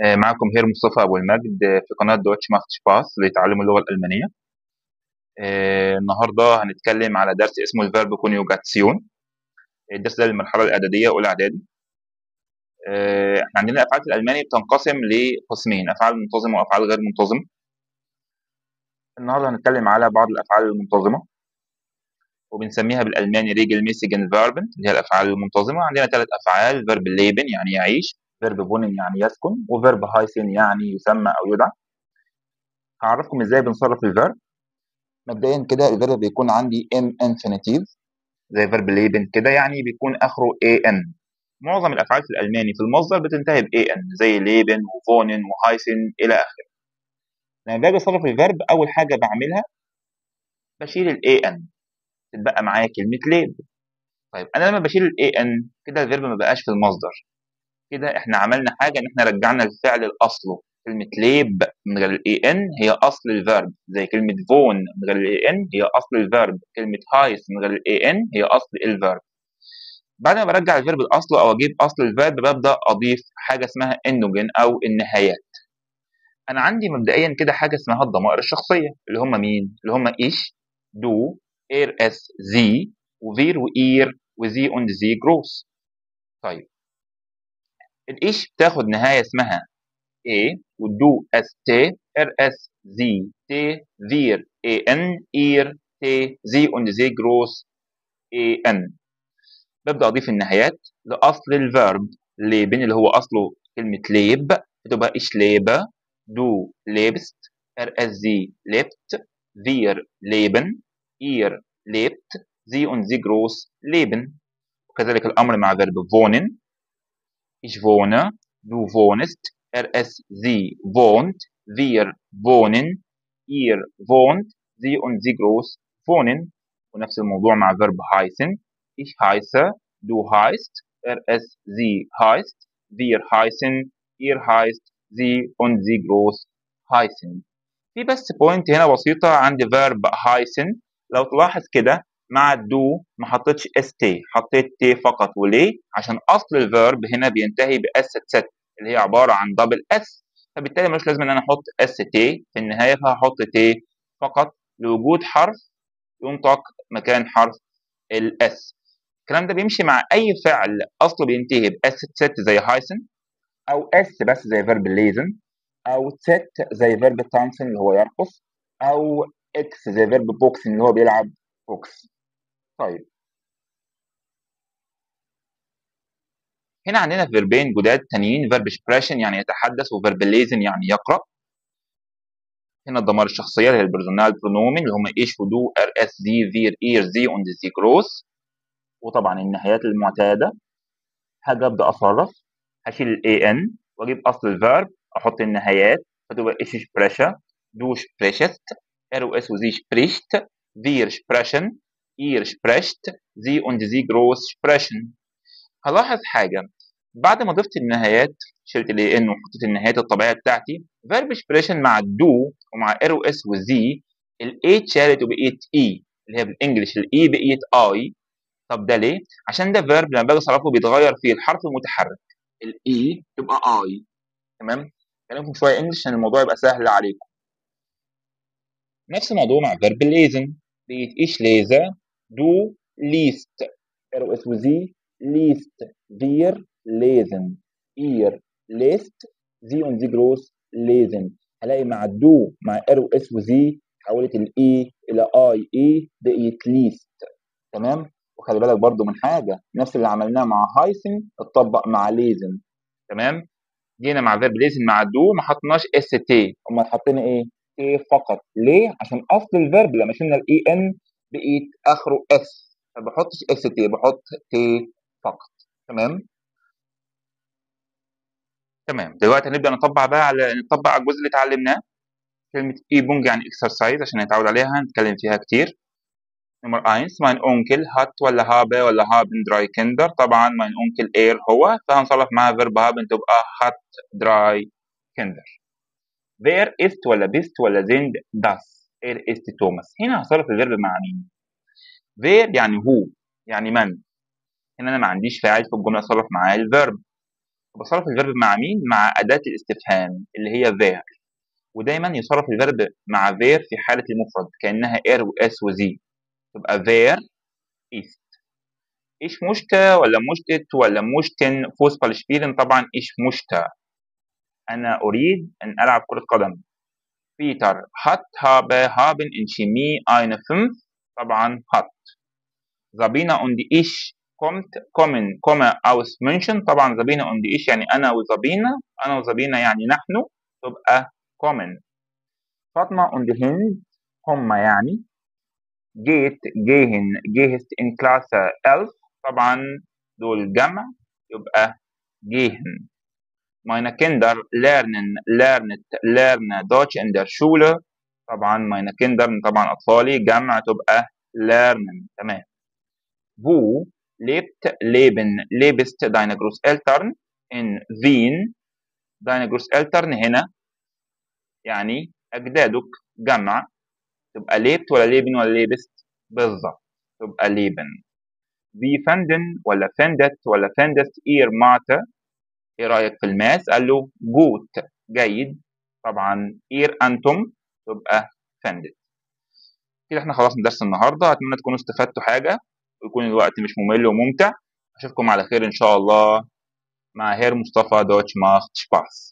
معكم هير مصطفى أبو المجد في قناة دوتش ماخت سباس لتعلم اللغة الألمانية. النهاردة هنتكلم على درس اسمه الفيرب كونيوجاتسيون. الدرس ده للمرحلة الإعدادية أولى إعدادي. احنا عندنا الأفعال في الألماني بتنقسم لقسمين، أفعال منتظمة وأفعال غير منتظمة. النهاردة هنتكلم على بعض الأفعال المنتظمة وبنسميها بالألماني ريجل ميسيجن فيربن اللي هي الأفعال المنتظمة. عندنا 3 أفعال: فيرب ليبن يعني يعيش، فيرب فونن يعني يسكن، وفيرب هايسن يعني يسمى أو يدعى. هعرفكم ازاي بنصرف الفيرب. مبدئيا كده الفيرب بيكون عندي ام انفينيتيف زي فيرب ليبن كده، يعني بيكون اخره اي ان. معظم الافعال في الالماني في المصدر بتنتهي باي ان زي ليبن وفونن وهايسن الى اخره. لما باجي اصرف الفيرب اول حاجه بعملها بشيل الاي ان، تتبقى معايا كلمه ليب. طيب انا لما بشيل الاي ان كده الفيرب ما بقاش في المصدر، كده احنا عملنا حاجه ان احنا رجعنا الفعل لاصله. كلمه ليب من غير الاي ان هي اصل الفيرب، زي كلمه فون من غير الاي ان هي اصل الفيرب، كلمه هايس من غير الاي ان هي اصل الفيرب. بعد ما برجع الفيرب لاصله او اجيب اصل الفيرب ببدا اضيف حاجه اسمها النوجن او النهايات. انا عندي مبدئيا كده حاجه اسمها الضمائر الشخصيه اللي هم مين؟ اللي هم ايش، دو، اير اس زي، وفير واير وزي und زي جروس. طيب الايش بتاخد نهايه اسمها A والدو اس تي، ار اس زي تي، فير اي ان، اير تي، زي und زي جروس اي ان. ببدا اضيف النهايات لاصل الفيرب ليبن اللي هو اصله كلمه ليب، بتبقى ايش ليبه، دو ليبست، ار اس زي ليبت، فير ليبن، اير ليبت، زي und زي جروس ليبن. وكذلك الامر مع فيرب فونن، ich wohne, du wohnst, sie wohnt, wir wohnen, ihr wohnt, sie und sie groß wohnen. ونفس الموضوع مع verb heißen. Ich heiße, du heißt, sie heißt, wir heißen, ihr heißt, sie und sie groß heißen. في بس بوينت هنا بسيطة عند verb heißen. لو تلاحظ كده مع الدو ما حطيتش اس تي، حطيت تي فقط. وليه؟ عشان اصل الفيرب هنا بينتهي باس ست اللي هي عباره عن دبل اس، فبالتالي مش لازم ان انا احط اس تي في النهايه، فهحط تي فقط لوجود حرف ينطق مكان حرف الاس. الكلام ده بيمشي مع اي فعل اصله بينتهي باس ست زي هايسن، او اس بس زي فيرب ليزن، او ست زي فيرب تانسن اللي هو يرقص، او اكس زي فيرب بوكسن اللي هو بيلعب بوكس. طيب هنا عندنا فيربين جداد تانيين، فيرب سبريشن يعني يتحدث، وفيرب ليزن يعني يقرا. هنا الضمائر الشخصيه اللي هي البرسونال برونومين اللي هم ايش ودو، ار اس زي فير اير زي und زي جروس. وطبعا النهايات المعتاده، حاجه ابدا اصرف، هشيل الاي ان واجيب اصل الفيرب احط النهايات، فتبقى ايش سبريشا، دو سبريشست، ار او اس وزي سبريشت، فير سبريشن، اير سبريشت، زي und زي جروس سبريشن. هلاحظ حاجه، بعد ما ضفت النهايات شلت الاي ان وحطيت النهايات الطبيعيه بتاعتي، فيرب اكسبريشن مع الدو ومع ار او اس والزي، الاي اتشالت وبقيت اي اللي هي بالانجلش الاي بقيت اي. طب ده ليه؟ عشان ده فيرب لما باجي اصرفه بيتغير فيه الحرف المتحرك، الاي تبقى اي. تمام؟ كلامكم شويه انجلش عشان الموضوع يبقى سهل عليكم. نفس الموضوع مع فيرب ليزن، بقيت ايش ليزا، دو ليست، ار او اس وزي ليست، فير ليزن، اير ليست، زي und زي جروس ليزن. هلاقي مع الدو مع ار واس وزي حولت الاي الى اي، اي بقيت ليست. تمام؟ وخلي بالك برضو من حاجه، نفس اللي عملناه مع هايسن اتطبق مع ليزن. تمام؟ جينا مع فيرب ليزن مع الدو ما حطيناش اس تي، امال حطينا ايه؟ تي فقط. ليه؟ عشان اصل الفيرب لما شلنا الاي ان بقيت اخره اس، ما بحطش اس تي، بحط تي فقط. تمام؟ تمام. دلوقتي هنبدا نطبق على الجزء اللي اتعلمناه. كلمه اي بونج يعني اكسرسايز، عشان نتعود عليها هنتكلم فيها كتير. نمبر 1، mein Onkel hat ولا habe ولا haben 3 Kinder. طبعا mein Onkel er هو، فهنصرف معاها فيرب haben تبقى hat 3 Kinder. wer ist ولا bist ولا sind das. er ist Thomas. هنا هصرف الفيرب مع مين؟ wer يعني هو، يعني من. هنا انا ما عنديش فاعل في الجمله اصرف معاه الفيرب. بصرف الفيرب مع مين؟ مع أداة الاستفهام اللي هي there. ودايما يصرف الفيرب مع there في حالة المفرد كأنها er وs وزي، تبقى there ist. ich möchte ولا möchtet ولا möchten Fußball spielen؟ طبعا ich möchte، أنا أريد أن ألعب كرة قدم. Peter hat haben in Chemie eine 5، طبعا hat. Sabina und ich kommen aus München، طبعا Sabina und ich يعني أنا وزابينا، أنا وزابينا يعني نحن، تبقى kommen. فاطمة und Hind هم يعني gehst in Klasse 11، طبعا دول جمع يبقى gehen. Meine Kinder lernen Deutsch in der Schule، طبعا meine Kinder طبعا أطفالي جمع تبقى lernen. تمام. Wo lebst deine Großeltern؟ in Wien. deine Großeltern هنا يعني أجدادك جمع، تبقى lebt ولا leben ولا lebst؟ بالظبط تبقى leben. wie finden ولا findet ولا findest ihr Mathe؟ ايه رأيك في الماس؟ قال له gut جيد، طبعا ihr أنتم تبقى findet. كده احنا خلصنا درس النهارده، اتمنى تكونوا استفدتوا حاجة ويكون الوقت مش ممل وممتع. اشوفكم على خير ان شاء الله مع هير مصطفى دوتش ماخت شباس.